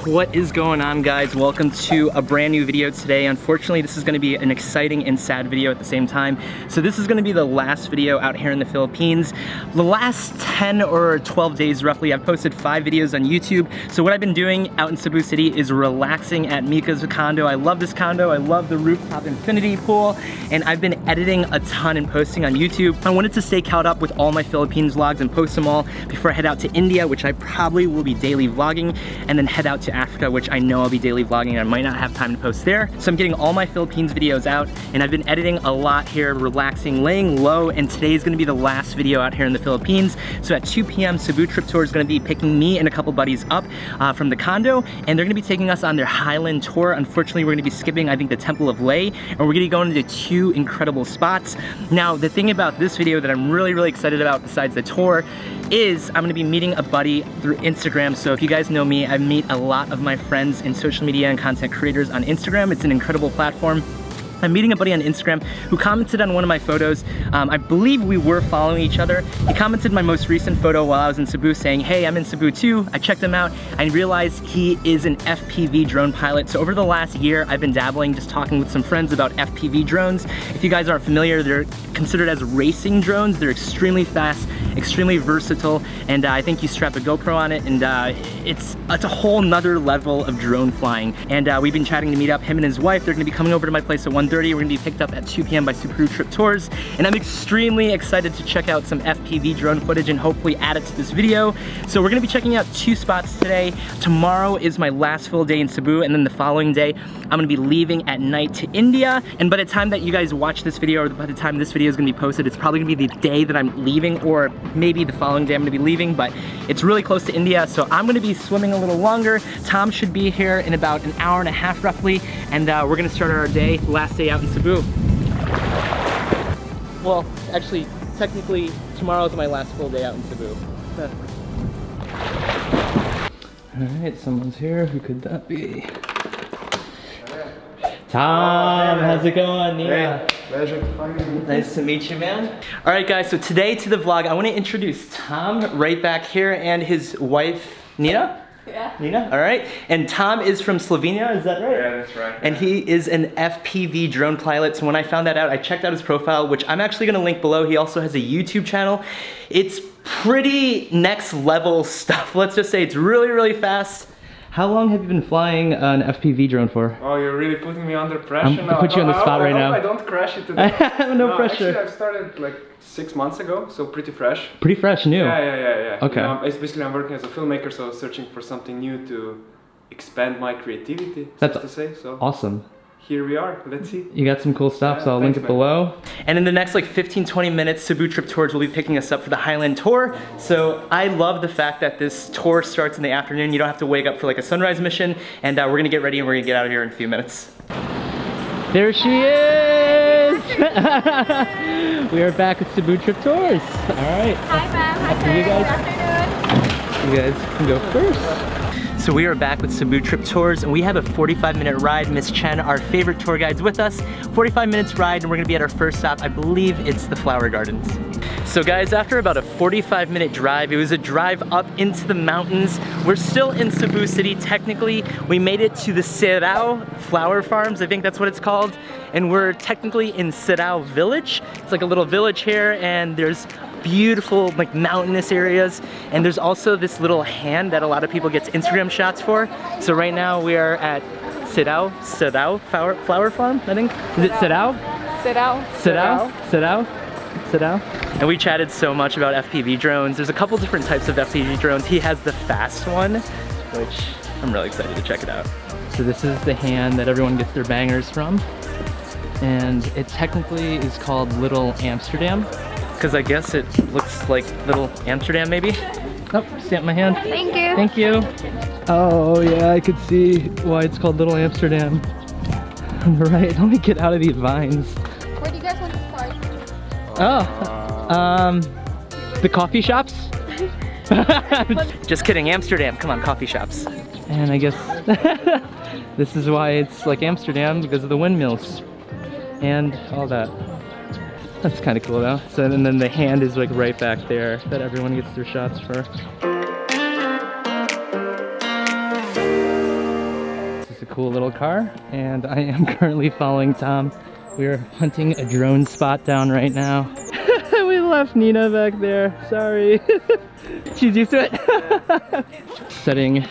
What is going on, guys? Welcome to a brand new video today. Unfortunately, this is going to be an exciting and sad video at the same time. So this is going to be the last video out here in the Philippines. The last 10 or 12 days roughly, I've posted 5 videos on YouTube. So what I've been doing out in Cebu City is relaxing at Mika's condo. I love this condo. I love the rooftop infinity pool, and I've been editing a ton and posting on YouTube. I wanted to stay caught up with all my Philippines vlogs and post them all before I head out to India, which I probably will be daily vlogging, and then head out to Africa, which I know I'll be daily vlogging and I might not have time to post there. So I'm getting all my Philippines videos out, and I've been editing a lot here, relaxing, laying low, and today is gonna be the last video out here in the Philippines. So at 2 p.m. Cebu Trip Tour is gonna be picking me and a couple buddies up from the condo, and they're gonna be taking us on their Highland tour. Unfortunately, we're gonna be skipping, I think, the Temple of Lay, and we're gonna be going to 2 incredible spots. Now, the thing about this video that I'm really excited about besides the tour is I'm gonna be meeting a buddy through Instagram. So if you guys know me, I meet a lot of my friends in social media and content creators on Instagram. It's an incredible platform. I'm meeting a buddy on Instagram who commented on one of my photos. I believe we were following each other. He commented my most recent photo while I was in Cebu saying, hey, I'm in Cebu too. I checked him out. I realized he is an FPV drone pilot. So over the last year, I've been dabbling, just talking with some friends about FPV drones. If you guys aren't familiar, they're considered as racing drones. They're extremely fast, extremely versatile, and I think you strap a GoPro on it, and it's a whole nother level of drone flying. And we've been chatting to meet up, him and his wife. They're gonna be coming over to my place at 1:30. We're gonna be picked up at 2 p.m. by Cebu Trip Tours, and I'm extremely excited to check out some FPV drone footage and hopefully add it to this video. So we're gonna be checking out 2 spots today. Tomorrow is my last full day in Cebu, and then the following day, I'm gonna be leaving at night to India. And by the time that you guys watch this video, or by the time this video is gonna be posted, it's probably gonna be the day that I'm leaving, or maybe the following day I'm gonna be leaving, but it's really close to India, so I'm gonna be swimming a little longer. Tom should be here in about an hour and a half roughly, and we're gonna start our day, last day out in Cebu. Well, actually, technically, tomorrow is my last full day out in Cebu. Alright, someone's here. Who could that be? Tom, how's it going? Nia? Hey, pleasure to find you. Nice to meet you, man. All right, guys, so today to the vlog, I want to introduce Tom right back here and his wife, Nina? Yeah. Nina, all right. And Tom is from Slovenia, is that right? Yeah, that's right. And he is an FPV drone pilot. So when I found that out, I checked out his profile, which I'm actually gonna link below. He also has a YouTube channel. It's pretty next level stuff. Let's just say it's really fast. How long have you been flying an FPV drone for? Oh, you're really putting me under pressure I'm now. Put you on the spot right now. I don't crash it today. No pressure. Actually, I've started like 6 months ago, so pretty fresh. Pretty fresh, new. Yeah. Okay. You know, basically, I'm working as a filmmaker, so searching for something new to expand my creativity. That's to say. So awesome. Here we are. Let's see. You got some cool stuff, so I'll link it below. And in the next like 15-20 minutes, Cebu Trip Tours will be picking us up for the Highland tour. So I love the fact that this tour starts in the afternoon. You don't have to wake up for like a sunrise mission. And we're gonna get ready and we're gonna get out of here in a few minutes. There she is! We are back with Cebu Trip Tours. All right. Hi, ma'am. Hi, sir. Good afternoon. You guys can go first. So we are back with Cebu Trip Tours, and we have a 45-minute ride. Miss Chen, our favorite tour guide's with us. 45 minutes ride, and we're gonna be at our first stop. I believe it's the Flower Gardens. So guys, after about a 45-minute drive, it was a drive up into the mountains. We're still in Cebu City, technically. We made it to the SIRAO Flower Farms, I think that's what it's called. And we're technically in SIRAO Village. It's like a little village here, and there's beautiful like mountainous areas, and there's also this little hand that a lot of people get Instagram shots for. So right now we are at SIRAO Flower Farm, I think. Is it SIRAO? SIRAO. And we chatted so much about FPV drones. There's a couple different types of FPV drones. He has the fast one, which I'm really excited to check it out. So this is the hand that everyone gets their bangers from, and it technically is called Little Amsterdam, because I guess it looks like Little Amsterdam, maybe? Oh, stamp my hand. Thank you. Thank you. Oh yeah, I could see why it's called Little Amsterdam. Right, let me get out of these vines. Where do you guys want to start? Oh, the coffee shops? Just kidding, Amsterdam, come on, coffee shops. And I guess this is why it's like Amsterdam, because of the windmills and all that. That's kind of cool though. So and then the hand is like right back there that everyone gets their shots for. cool little car, and I am currently following Tom. We're hunting a drone spot down right now. We left Nina back there, sorry. She's used to it. Setting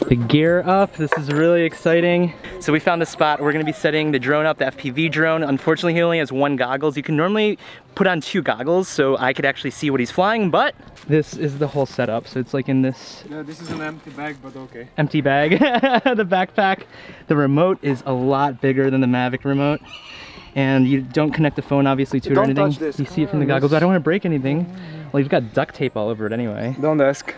the gear up. This is really exciting. So we found a spot. We're gonna be setting the drone up, the FPV drone. Unfortunately, he only has one goggles. You can normally put on 2 goggles so I could actually see what he's flying, but this is the whole setup. So it's like in this... Yeah, this is an empty bag, but okay. Empty bag. The backpack. The remote is a lot bigger than the Mavic remote. And you don't connect the phone obviously to it or anything. You see it from the goggles. I don't want to break anything. Well, you've got duct tape all over it anyway. Don't ask.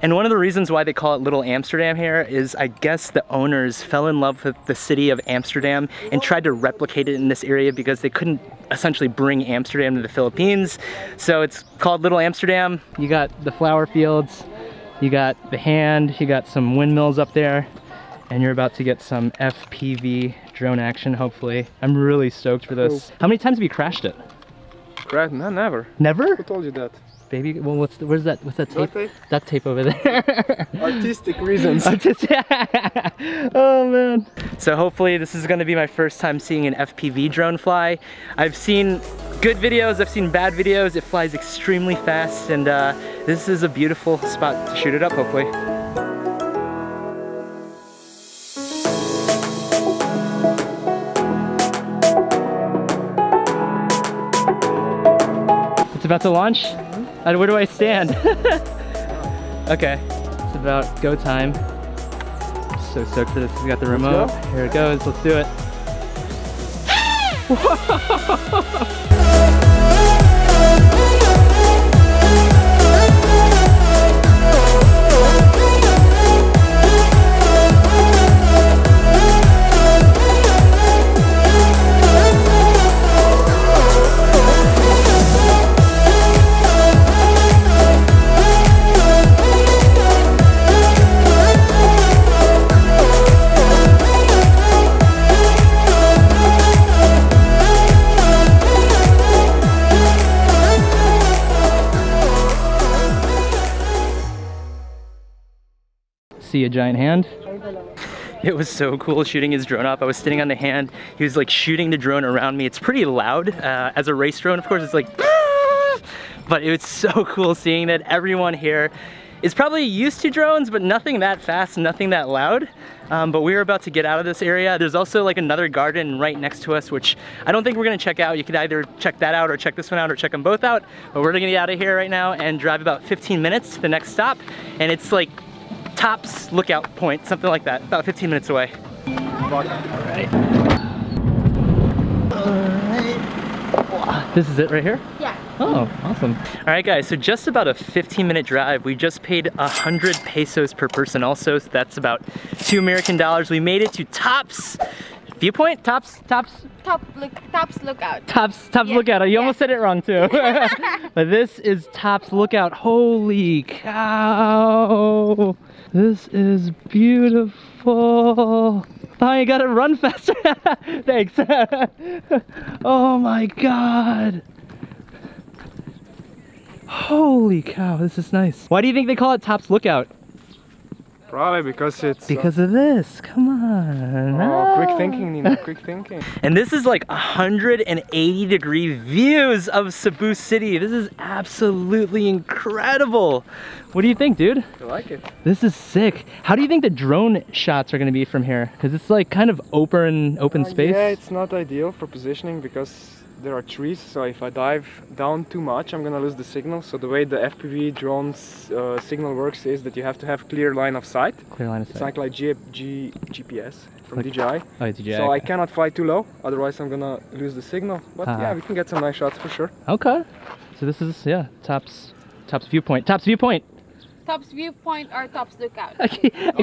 And one of the reasons why they call it Little Amsterdam here is I guess the owners fell in love with the city of Amsterdam and tried to replicate it in this area because they couldn't essentially bring Amsterdam to the Philippines. So it's called Little Amsterdam. You got the flower fields, you got the hand, you got some windmills up there, and you're about to get some FPV drone action, hopefully. I'm really stoked for this. How many times have you crashed it? Crashed? No, never. Never? Who told you that? Baby, well, what's that tape? Duct tape? Duct tape over there. Artistic reasons. Oh man. So hopefully this is gonna be my first time seeing an FPV drone fly. I've seen good videos, I've seen bad videos. It flies extremely fast, and this is a beautiful spot to shoot it up, hopefully. It's about to launch? Where do I stand? Okay, it's about go time. So stoked for this. We got the remote. Here it goes, let's do it. See a giant hand. It was so cool shooting his drone up. I was sitting on the hand. He was like shooting the drone around me. It's pretty loud. As a race drone, of course, it's like, but it was so cool seeing that everyone here is probably used to drones, but nothing that fast, nothing that loud. But we were about to get out of this area. There's also like another garden right next to us, which I don't think we're gonna check out. You could either check that out or check this one out or check them both out. But we're gonna get out of here right now and drive about 15 minutes to the next stop. And it's like Tops Lookout Point, something like that, about 15 minutes away. Alright. This is it right here? Yeah. Oh, awesome. Alright guys, so just about a 15-minute drive. We just paid 100 pesos per person also, so that's about $2 American. We made it to Tops Viewpoint? Tops Lookout. Tops yeah. Lookout. You almost said it wrong too. But this is Tops Lookout. Holy cow. This is beautiful. Oh, you gotta run faster. Thanks. Oh my God. Holy cow, this is nice. Why do you think they call it Tops Lookout? Probably because it's... Because of this, come on. Oh, quick thinking, Nina, quick thinking. And this is like 180-degree views of Cebu City. This is absolutely incredible. What do you think, dude? I like it. This is sick. How do you think the drone shots are gonna be from here? Because it's like kind of open space. Yeah, it's not ideal for positioning because there are trees, so if I dive down too much, I'm gonna lose the signal. So the way the FPV drone's signal works is that you have to have clear line of sight. Clear line of sight. It's like GPS from like, DJI. Oh, DJI. So I cannot fly too low, otherwise I'm gonna lose the signal. But yeah, we can get some nice shots for sure. Okay. So this is, yeah, Tops Viewpoint. Tops Viewpoint. Tops Viewpoint or Tops Lookout? I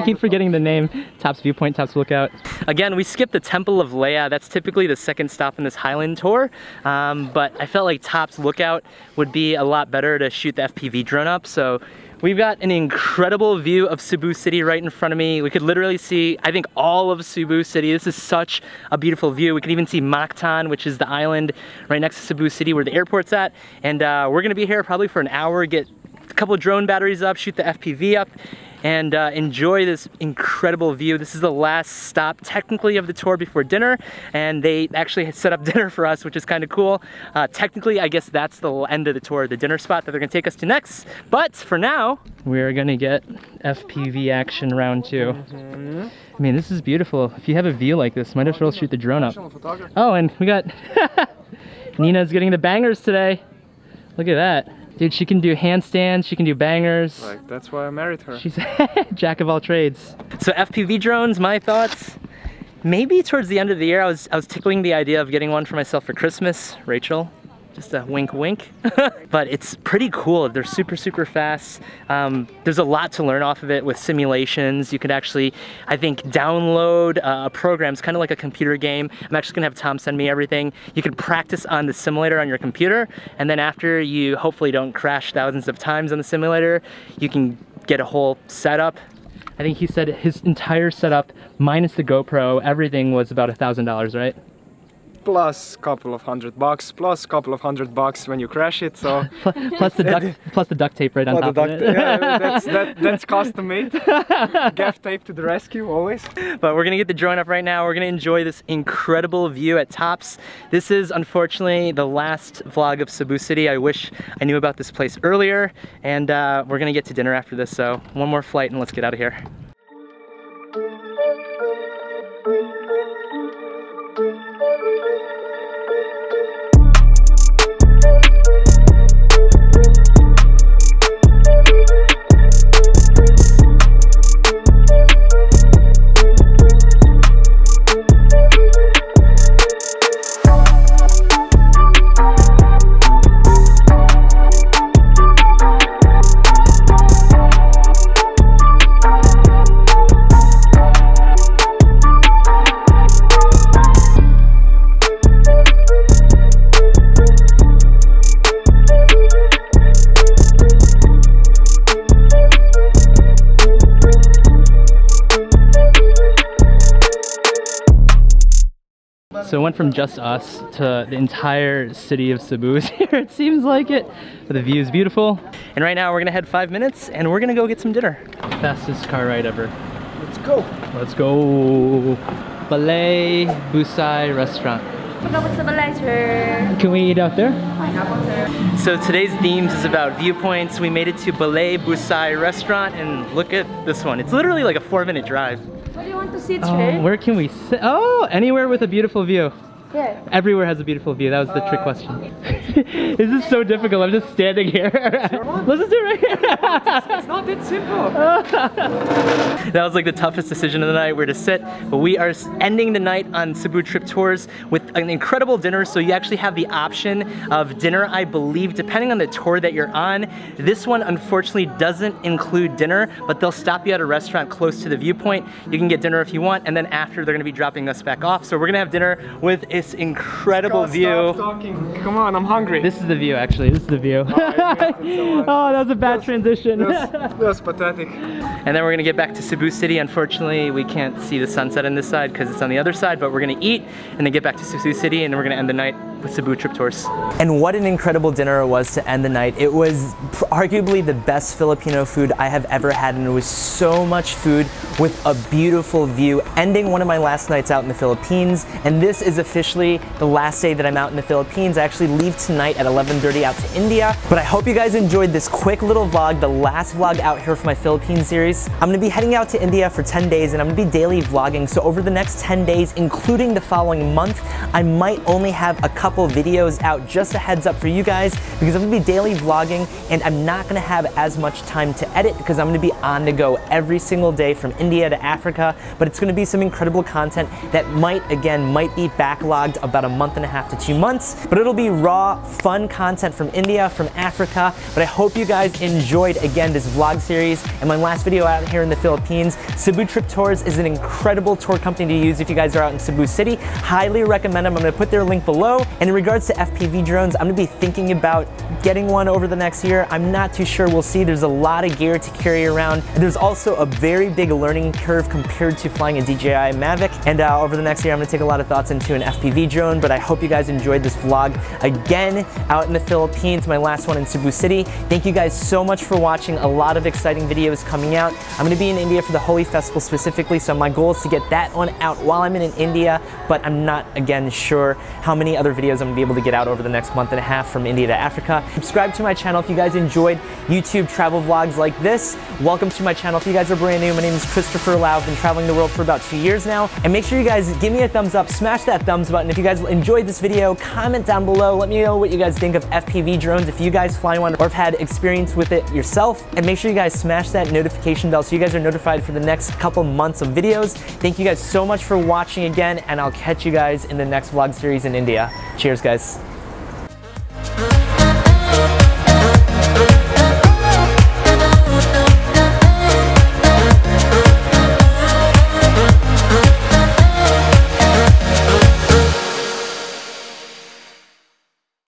keep forgetting the name. Tops Viewpoint, Tops Lookout. Again, we skipped the Temple of Leia. That's typically the second stop in this Highland tour. But I felt like Tops Lookout would be a lot better to shoot the FPV drone up. So we've got an incredible view of Cebu City right in front of me. We could literally see, I think, all of Cebu City. This is such a beautiful view. We can even see Mactan, which is the island right next to Cebu City where the airport's at. And we're gonna be here probably for an hour, get a couple of drone batteries up, shoot the FPV up, and enjoy this incredible view. This is the last stop technically of the tour before dinner, and they actually set up dinner for us, which is kind of cool. Technically, I guess that's the end of the tour, the dinner spot that they're gonna take us to next. But for now, we're gonna get FPV action round 2. I mean, this is beautiful. If you have a view like this, might as well shoot the drone up. Oh, and we got Nina's getting the bangers today. Look at that. Dude, she can do handstands, she can do bangers. Like, that's why I married her. She's a jack of all trades. So FPV drones, my thoughts. Maybe towards the end of the year, I was tickling the idea of getting one for myself for Christmas. Rachel, just a wink wink. But it's pretty cool. They're super, super fast. There's a lot to learn off of it with simulations. You could actually, I think, download programs, kind of like a computer game. I'm actually gonna have Tom send me everything. You can practice on the simulator on your computer, and then after you hopefully don't crash thousands of times on the simulator, you can get a whole setup. I think he said his entire setup, minus the GoPro, everything was about $1,000, right? Plus a couple of $100, plus a couple of $100 when you crash it. So plus the duct tape right on top of it. Yeah, that's custom made. Gaff tape to the rescue always. But we're gonna get the drone up right now. We're gonna enjoy this incredible view at Tops. This is unfortunately the last vlog of Cebu City. I wish I knew about this place earlier, and we're gonna get to dinner after this. So one more flight and let's get out of here. So it went from just us to the entire city of Cebu is here, it seems like it. But the view is beautiful. And right now we're gonna head 5 minutes and we're gonna go get some dinner. Fastest car ride ever. Let's go. Let's go. BALAY BUSAY restaurant. Can we eat out there? So today's themes is about viewpoints. We made it to BALAY BUSAY restaurant and look at this one. It's literally like a 4-minute drive. Where do you want to sit, Trey? Where can we sit? Oh, anywhere with a beautiful view. Yeah. Everywhere has a beautiful view. That was the trick question. This is so difficult. I'm just standing here. Let's just do it right here. It's not that simple. That was like the toughest decision of the night, where to sit. But we are ending the night on Cebu Trip Tours with an incredible dinner. So you actually have the option of dinner, I believe, depending on the tour that you're on. This one unfortunately doesn't include dinner, but they'll stop you at a restaurant close to the viewpoint. You can get dinner if you want, and then after they're gonna be dropping us back off. So we're gonna have dinner with this incredible view. Stop talking. Come on, I'm hungry. This is the view, actually. This is the view. Oh, that was a bad transition. That's pathetic. And then we're gonna get back to Cebu City. Unfortunately, we can't see the sunset on this side because it's on the other side, but we're gonna eat and then get back to Cebu City, and then we're gonna end the night with Cebu Trip Tours. And what an incredible dinner it was to end the night. It was arguably the best Filipino food I have ever had, and it was so much food with a beautiful view, ending one of my last nights out in the Philippines. And this is officially the last day that I'm out in the Philippines. I actually leave tonight at 11:30 out to India. But I hope you guys enjoyed this quick little vlog, the last vlog out here for my Philippines series. I'm gonna be heading out to India for 10 days and I'm gonna be daily vlogging. So over the next 10 days, including the following month, I might only have a couple videos out. Just a heads up for you guys, because I'm gonna be daily vlogging and I'm not gonna have as much time to edit because I'm gonna be on the go every single day from India to Africa. But it's gonna be some incredible content that might be backlogged about a month and a half to 2 months, but it'll be raw, fun content from India, from Africa. But I hope you guys enjoyed, again, this vlog series and my last video out here in the Philippines. Cebu Trip Tours is an incredible tour company to use if you guys are out in Cebu City. Highly recommend them. I'm gonna put their link below And in regards to FPV drones, I'm gonna be thinking about getting one over the next year. I'm not too sure, we'll see. There's a lot of gear to carry around. And there's also a very big learning curve compared to flying a DJI Mavic. And over the next year, I'm gonna take a lot of thoughts into an FPV drone, but I hope you guys enjoyed this vlog. Again, out in the Philippines, my last one in Cebu City. Thank you guys so much for watching. A lot of exciting videos coming out. I'm gonna be in India for the Holi Festival specifically, so my goal is to get that one out while I'm in India, but I'm not, again, sure how many other videos I'm gonna be able to get out over the next month and a half from India to Africa. Subscribe to my channel if you guys enjoyed YouTube travel vlogs like this. Welcome to my channel if you guys are brand new. My name is Christopher Lau. I've been traveling the world for about 2 years now. And make sure you guys give me a thumbs up, smash that thumbs button. If you guys enjoyed this video, comment down below. Let me know what you guys think of FPV drones, if you guys fly one or have had experience with it yourself. And make sure you guys smash that notification bell so you guys are notified for the next couple months of videos. Thank you guys so much for watching again, and I'll catch you guys in the next vlog series in India. Cheers, guys.